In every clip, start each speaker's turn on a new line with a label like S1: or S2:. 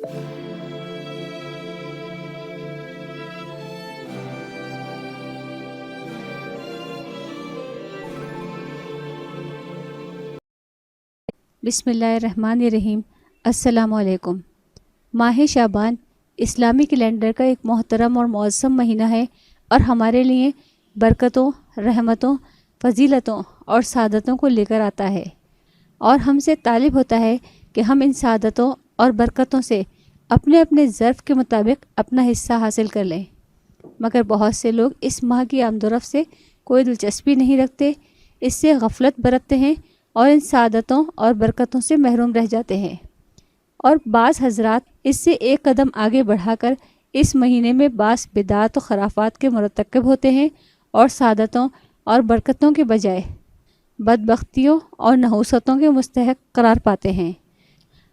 S1: بسم اللہ الرحمن الرحیم۔ السلام علیکم۔ ماہ شعبان اسلامی کیلنڈر کا ایک محترم اور معظم مہینہ ہے اور ہمارے لیے برکتوں، رحمتوں، فضیلتوں اور سعادتوں کو لے کر آتا ہے، اور ہم سے طالب ہوتا ہے کہ ہم ان سعادتوں اور برکتوں سے اپنے اپنے ظرف کے مطابق اپنا حصہ حاصل کر لیں۔ مگر بہت سے لوگ اس ماہ کی آمد و رفت سے کوئی دلچسپی نہیں رکھتے، اس سے غفلت برتتے ہیں اور ان سعادتوں اور برکتوں سے محروم رہ جاتے ہیں، اور بعض حضرات اس سے ایک قدم آگے بڑھا کر اس مہینے میں بعض بدعات و خرافات کے مرتکب ہوتے ہیں اور سعادتوں اور برکتوں کے بجائے بدبختیوں اور نحوستوں کے مستحق قرار پاتے ہیں۔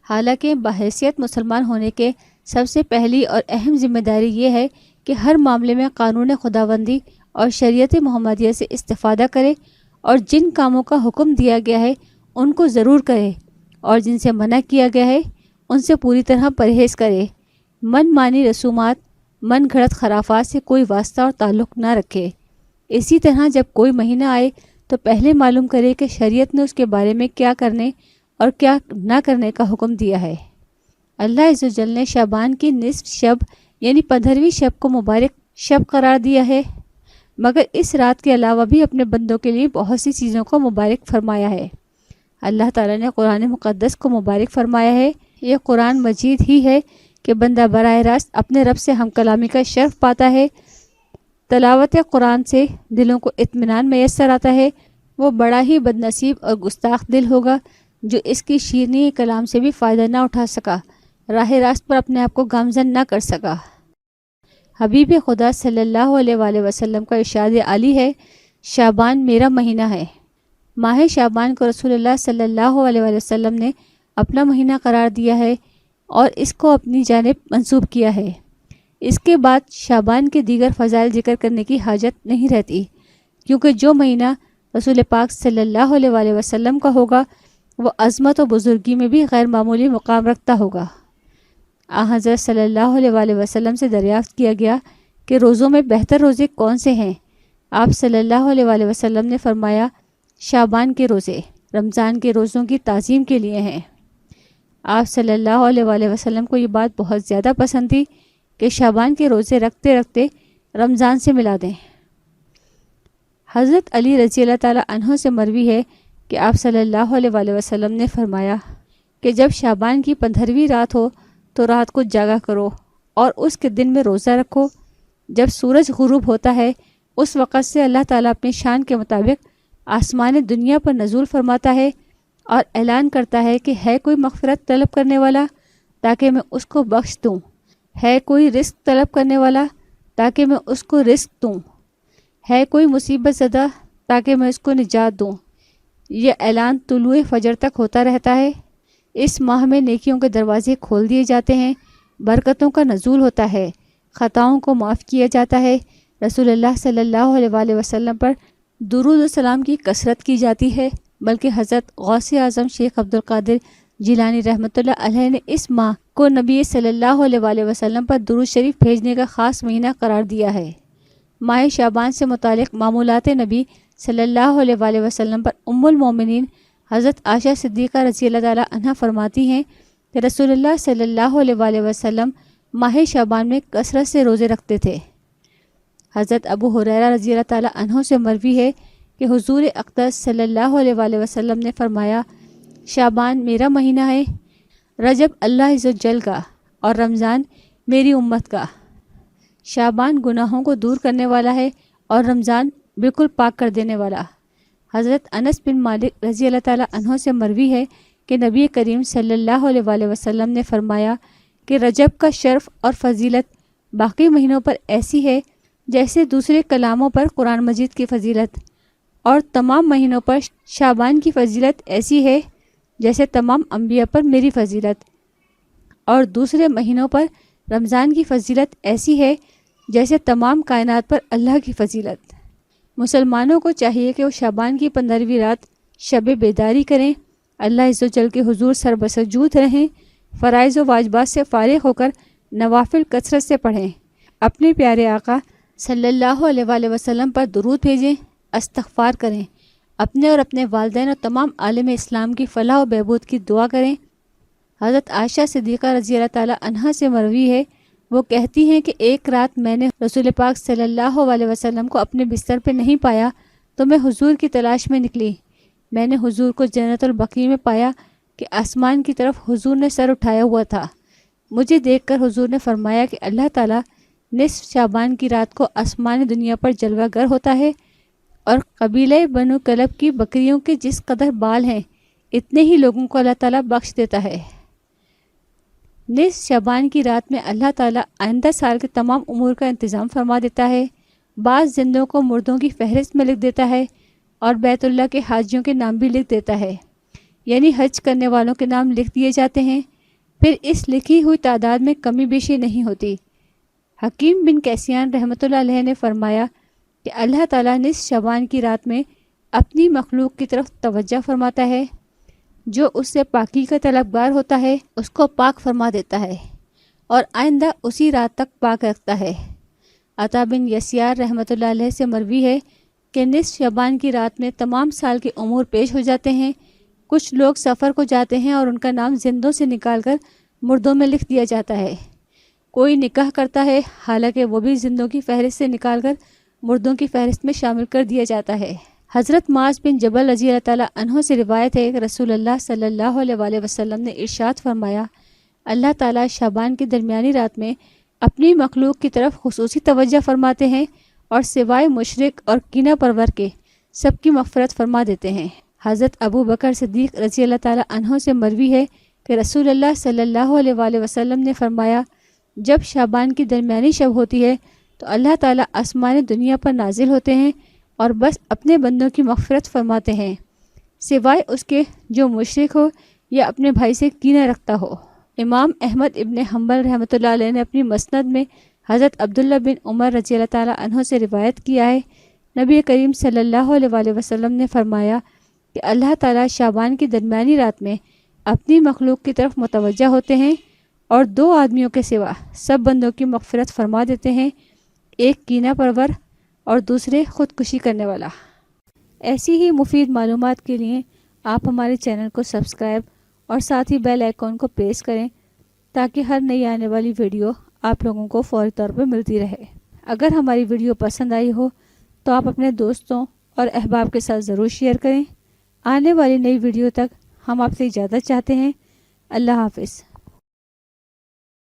S1: حالانکہ بحیثیت مسلمان ہونے کے سب سے پہلی اور اہم ذمہ داری یہ ہے کہ ہر معاملے میں قانون خداوندی اور شریعت محمدیہ سے استفادہ کرے، اور جن کاموں کا حکم دیا گیا ہے ان کو ضرور کرے، اور جن سے منع کیا گیا ہے ان سے پوری طرح پرہیز کرے۔ من مانی رسومات، من گھڑت خرافات سے کوئی واسطہ اور تعلق نہ رکھے۔ اسی طرح جب کوئی مہینہ آئے تو پہلے معلوم کرے کہ شریعت نے اس کے بارے میں کیا کرنے اور کیا نہ کرنے کا حکم دیا ہے۔ اللہ عز و جل نے شعبان کی نصف شب یعنی 15ویں شب کو مبارک شب قرار دیا ہے، مگر اس رات کے علاوہ بھی اپنے بندوں کے لیے بہت سی چیزوں کو مبارک فرمایا ہے۔ اللہ تعالیٰ نے قرآن مقدس کو مبارک فرمایا ہے۔ یہ قرآن مجید ہی ہے کہ بندہ براہ راست اپنے رب سے ہم کلامی کا شرف پاتا ہے۔ تلاوت قرآن سے دلوں کو اطمینان میسر آتا ہے۔ وہ بڑا ہی بد نصیب اور گستاخ دل ہوگا جو اس کی شیرینی کلام سے بھی فائدہ نہ اٹھا سکا، راہ راست پر اپنے آپ کو گامزن نہ کر سکا۔ حبیب خدا صلی اللہ علیہ وآلہ وسلم کا ارشاد عالی ہے، شعبان میرا مہینہ ہے۔ ماہ شعبان کو رسول اللہ صلی اللہ علیہ وآلہ وسلم نے اپنا مہینہ قرار دیا ہے اور اس کو اپنی جانب منسوب کیا ہے۔ اس کے بعد شعبان کے دیگر فضائل ذکر کرنے کی حاجت نہیں رہتی، کیونکہ جو مہینہ رسول پاک صلی اللہ علیہ وآلہ وسلم کا ہوگا وہ عظمت و بزرگی میں بھی غیر معمولی مقام رکھتا ہوگا۔ حضرت صلی اللہ علیہ وآلہ وسلم سے دریافت کیا گیا کہ روزوں میں بہتر روزے کون سے ہیں؟ آپ صلی اللہ علیہ وآلہ وسلم نے فرمایا، شعبان کے روزے رمضان کے روزوں کی تعظیم کے لیے ہیں۔ آپ صلی اللہ علیہ وآلہ وسلم کو یہ بات بہت زیادہ پسند تھی کہ شعبان کے روزے رکھتے رکھتے رمضان سے ملا دیں۔ حضرت علی رضی اللہ تعالیٰ عنہ سے مروی ہے کہ آپ صلی اللہ علیہ وآلہ وسلم نے فرمایا کہ جب شعبان کی 15ویں رات ہو تو رات کو جاگا کرو اور اس کے دن میں روزہ رکھو۔ جب سورج غروب ہوتا ہے اس وقت سے اللہ تعالیٰ اپنی شان کے مطابق آسمان دنیا پر نزول فرماتا ہے اور اعلان کرتا ہے کہ ہے کوئی مغفرت طلب کرنے والا تاکہ میں اس کو بخش دوں، ہے کوئی رزق طلب کرنے والا تاکہ میں اس کو رزق دوں، ہے کوئی مصیبت زدہ تاکہ میں اس کو نجات دوں۔ یہ اعلان طلوع فجر تک ہوتا رہتا ہے۔ اس ماہ میں نیکیوں کے دروازے کھول دیے جاتے ہیں، برکتوں کا نزول ہوتا ہے، خطاؤں کو معاف کیا جاتا ہے، رسول اللہ صلی اللہ علیہ وآلہ وسلم پر درود و سلام کی کثرت کی جاتی ہے، بلکہ حضرت غوث اعظم شیخ عبد القادر جیلانی رحمۃ اللہ علیہ نے اس ماہ کو نبی صلی اللہ علیہ وآلہ وسلم پر درود شریف بھیجنے کا خاص مہینہ قرار دیا ہے۔ ماہ شعبان سے متعلق معمولات نبی صلی اللہ علیہ وآلہ وسلم پر ام المومنین حضرت عائشہ صدیقہ رضی اللہ تعالیٰ عنہ فرماتی ہیں کہ رسول اللہ صلی اللہ علیہ وآلہ وسلم ماہ شعبان میں کثرت سے روزے رکھتے تھے۔ حضرت ابو ہریرہ رضی اللہ تعالیٰ عنہ سے مروی ہے کہ حضور اقدس صلی اللہ علیہ وآلہ وسلم نے فرمایا، شعبان میرا مہینہ ہے، رجب اللہ عز و جل کا اور رمضان میری امت کا۔ شعبان گناہوں کو دور کرنے والا ہے اور رمضان بالکل پاک کر دینے والا۔ حضرت انس بن مالک رضی اللہ تعالیٰ عنہ سے مروی ہے کہ نبی کریم صلی اللہ علیہ وآلہ وسلم نے فرمایا کہ رجب کا شرف اور فضیلت باقی مہینوں پر ایسی ہے جیسے دوسرے کلاموں پر قرآن مجید کی فضیلت، اور تمام مہینوں پر شعبان کی فضیلت ایسی ہے جیسے تمام انبیاء پر میری فضیلت، اور دوسرے مہینوں پر رمضان کی فضیلت ایسی ہے جیسے تمام کائنات پر اللہ کی فضیلت۔ مسلمانوں کو چاہیے کہ وہ شعبان کی 15ویں رات شب بیداری کریں، اللہ عز و جل کے حضور سر بسجود رہیں، فرائض و واجبات سے فارغ ہو کر نوافل کثرت سے پڑھیں، اپنے پیارے آقا صلی اللہ علیہ وآلہ وسلم پر درود بھیجیں، استغفار کریں، اپنے اور اپنے والدین اور تمام عالم اسلام کی فلاح و بہبود کی دعا کریں۔ حضرت عائشہ صدیقہ رضی اللہ تعالی عنہا سے مروی ہے، وہ کہتی ہیں کہ ایک رات میں نے رسول پاک صلی اللہ علیہ وسلم کو اپنے بستر پہ نہیں پایا تو میں حضور کی تلاش میں نکلی۔ میں نے حضور کو جنت البقیع میں پایا کہ آسمان کی طرف حضور نے سر اٹھایا ہوا تھا۔ مجھے دیکھ کر حضور نے فرمایا کہ اللہ تعالیٰ نصف شعبان کی رات کو آسمان دنیا پر جلوہ گر ہوتا ہے، اور قبیلہ بنو کلب کی بکریوں کے جس قدر بال ہیں اتنے ہی لوگوں کو اللہ تعالیٰ بخش دیتا ہے۔ نصف شعبان کی رات میں اللہ تعالیٰ آئندہ سال کے تمام امور کا انتظام فرما دیتا ہے، بعض زندوں کو مردوں کی فہرست میں لکھ دیتا ہے اور بیت اللہ کے حاجیوں کے نام بھی لکھ دیتا ہے، یعنی حج کرنے والوں کے نام لکھ دیے جاتے ہیں، پھر اس لکھی ہوئی تعداد میں کمی بیشی نہیں ہوتی۔ حکیم بن کیسیان رحمۃ اللہ علیہ نے فرمایا کہ اللہ تعالیٰ نصف شعبان کی رات میں اپنی مخلوق کی طرف توجہ فرماتا ہے، جو اس سے پاکی کا طلبگار ہوتا ہے اس کو پاک فرما دیتا ہے اور آئندہ اسی رات تک پاک رکھتا ہے۔ عطا بن یسیار رحمۃ اللہ علیہ سے مروی ہے کہ نصف شعبان کی رات میں تمام سال کے امور پیش ہو جاتے ہیں، کچھ لوگ سفر کو جاتے ہیں اور ان کا نام زندوں سے نکال کر مردوں میں لکھ دیا جاتا ہے، کوئی نکاح کرتا ہے حالانکہ وہ بھی زندوں کی فہرست سے نکال کر مردوں کی فہرست میں شامل کر دیا جاتا ہے۔ حضرت معاذ بن جبل رضی اللہ تعالیٰ عنہ سے روایت ہے کہ رسول اللہ صلی اللہ علیہ وآلہ وسلم نے ارشاد فرمایا، اللہ تعالیٰ شعبان کی درمیانی رات میں اپنی مخلوق کی طرف خصوصی توجہ فرماتے ہیں اور سوائے مشرک اور کینہ پرور کے سب کی مغفرت فرما دیتے ہیں۔ حضرت ابو بکر صدیق رضی اللہ تعالیٰ عنہ سے مروی ہے کہ رسول اللہ صلی اللہ علیہ وآلہ وسلم نے فرمایا، جب شعبان کی درمیانی شب ہوتی ہے تو اللہ تعالیٰ آسمان دنیا پر نازل ہوتے ہیں اور بس اپنے بندوں کی مغفرت فرماتے ہیں، سوائے اس کے جو مشرک ہو یا اپنے بھائی سے کینہ رکھتا ہو۔ امام احمد ابن حنبل رحمۃ اللہ علیہ نے اپنی مسند میں حضرت عبداللہ بن عمر رضی اللہ تعالیٰ عنہ سے روایت کیا ہے، نبی کریم صلی اللہ علیہ وآلہ وسلم نے فرمایا کہ اللہ تعالیٰ شعبان کی درمیانی رات میں اپنی مخلوق کی طرف متوجہ ہوتے ہیں اور دو آدمیوں کے سوا سب بندوں کی مغفرت فرما دیتے ہیں، ایک کینہ پرور اور دوسرے خودکشی کرنے والا۔ ایسی ہی مفید معلومات کے لیے آپ ہمارے چینل کو سبسکرائب اور ساتھ ہی بیل آئیکن کو پریس کریں تاکہ ہر نئی آنے والی ویڈیو آپ لوگوں کو فوری طور پر ملتی رہے۔ اگر ہماری ویڈیو پسند آئی ہو تو آپ اپنے دوستوں اور احباب کے ساتھ ضرور شیئر کریں۔ آنے والی نئی ویڈیو تک ہم آپ سے اجازت چاہتے ہیں۔ اللہ حافظ۔